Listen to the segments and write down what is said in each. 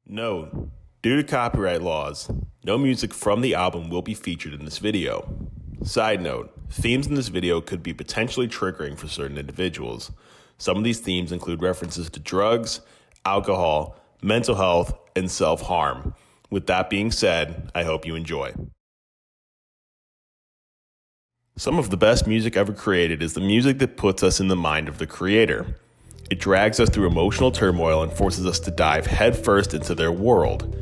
Note: due to copyright laws, no music from the album will be featured in this video. Side note, themes in this video could be potentially triggering for certain individuals. Some of these themes include references to drugs, alcohol, mental health, and self-harm. With that being said, I hope you enjoy. Some of the best music ever created is the music that puts us in the mind of the creator. It drags us through emotional turmoil and forces us to dive headfirst into their world.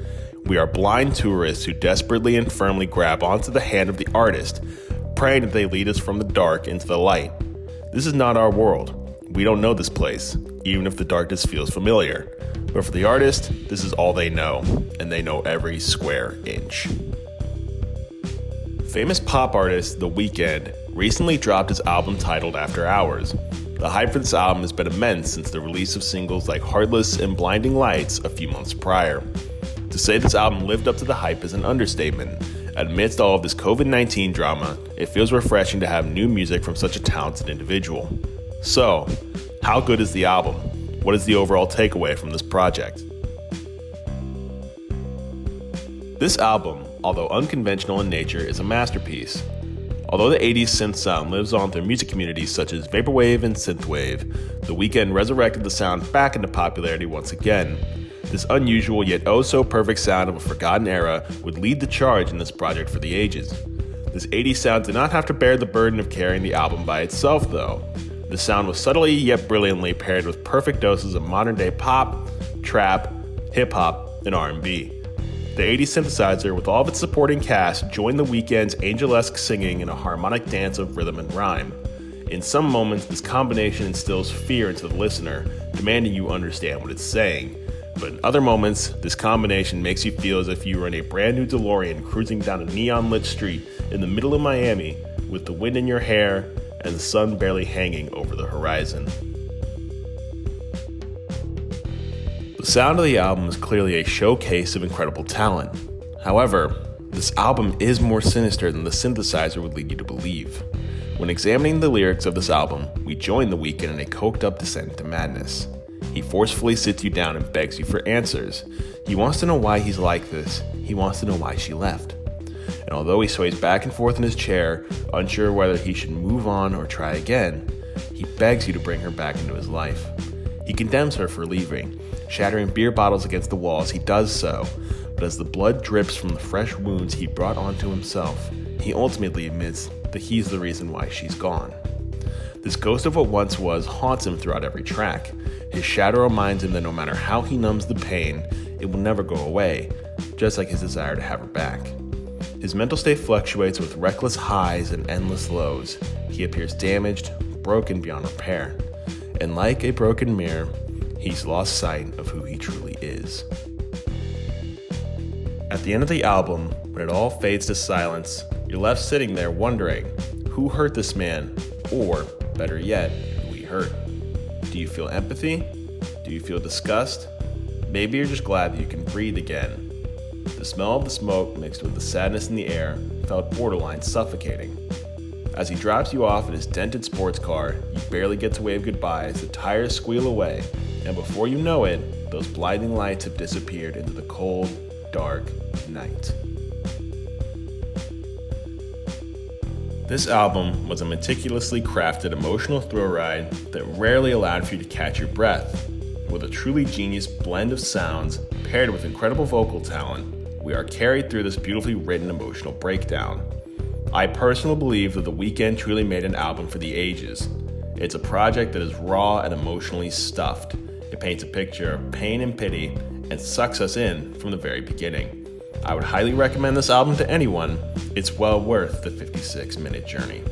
We are blind tourists who desperately and firmly grab onto the hand of the artist, praying that they lead us from the dark into the light. This is not our world. We don't know this place, even if the darkness feels familiar. But for the artist, this is all they know, and they know every square inch. Famous pop artist The Weeknd recently dropped his album titled After Hours. The hype for this album has been immense since the release of singles like Heartless and Blinding Lights a few months prior. To say this album lived up to the hype is an understatement. Amidst all of this COVID-19 drama, it feels refreshing to have new music from such a talented individual. So, how good is the album? What is the overall takeaway from this project? This album, although unconventional in nature, is a masterpiece. Although the 80s synth sound lives on through music communities such as vaporwave and synthwave, The Weeknd resurrected the sound back into popularity once again. This unusual yet oh-so-perfect sound of a forgotten era would lead the charge in this project for the ages. This 80s sound did not have to bear the burden of carrying the album by itself, though. The sound was subtly yet brilliantly paired with perfect doses of modern-day pop, trap, hip-hop, and R&B. The 80s synthesizer, with all of its supporting cast, joined The Weeknd's angel-esque singing in a harmonic dance of rhythm and rhyme. In some moments, this combination instills fear into the listener, demanding you understand what it's saying. But in other moments, this combination makes you feel as if you were in a brand new DeLorean cruising down a neon-lit street in the middle of Miami with the wind in your hair and the sun barely hanging over the horizon. The sound of the album is clearly a showcase of incredible talent. However, this album is more sinister than the synthesizer would lead you to believe. When examining the lyrics of this album, we join The Weeknd in a coked-up descent into madness. He forcefully sits you down and begs you for answers. He wants to know why he's like this. He wants to know why she left. And although he sways back and forth in his chair, unsure whether he should move on or try again, he begs you to bring her back into his life. He condemns her for leaving, shattering beer bottles against the wall as he does so, but as the blood drips from the fresh wounds he brought onto himself, he ultimately admits that he's the reason why she's gone. This ghost of what once was haunts him throughout every track. His shadow reminds him that no matter how he numbs the pain, it will never go away, just like his desire to have her back. His mental state fluctuates with reckless highs and endless lows. He appears damaged, broken beyond repair. And like a broken mirror, he's lost sight of who he truly is. At the end of the album, when it all fades to silence, you're left sitting there wondering, who hurt this man? Or, better yet, who he hurt? Do you feel empathy? Do you feel disgust? Maybe you're just glad that you can breathe again. The smell of the smoke mixed with the sadness in the air felt borderline suffocating. As he drops you off in his dented sports car, you barely get to wave goodbye as the tires squeal away, and before you know it, those blinding lights have disappeared into the cold, dark night. This album was a meticulously crafted emotional thrill ride that rarely allowed for you to catch your breath. With a truly genius blend of sounds paired with incredible vocal talent, we are carried through this beautifully written emotional breakdown. I personally believe that The Weeknd truly made an album for the ages. It's a project that is raw and emotionally stuffed. It paints a picture of pain and pity and sucks us in from the very beginning. I would highly recommend this album to anyone. It's well worth the 56-minute journey.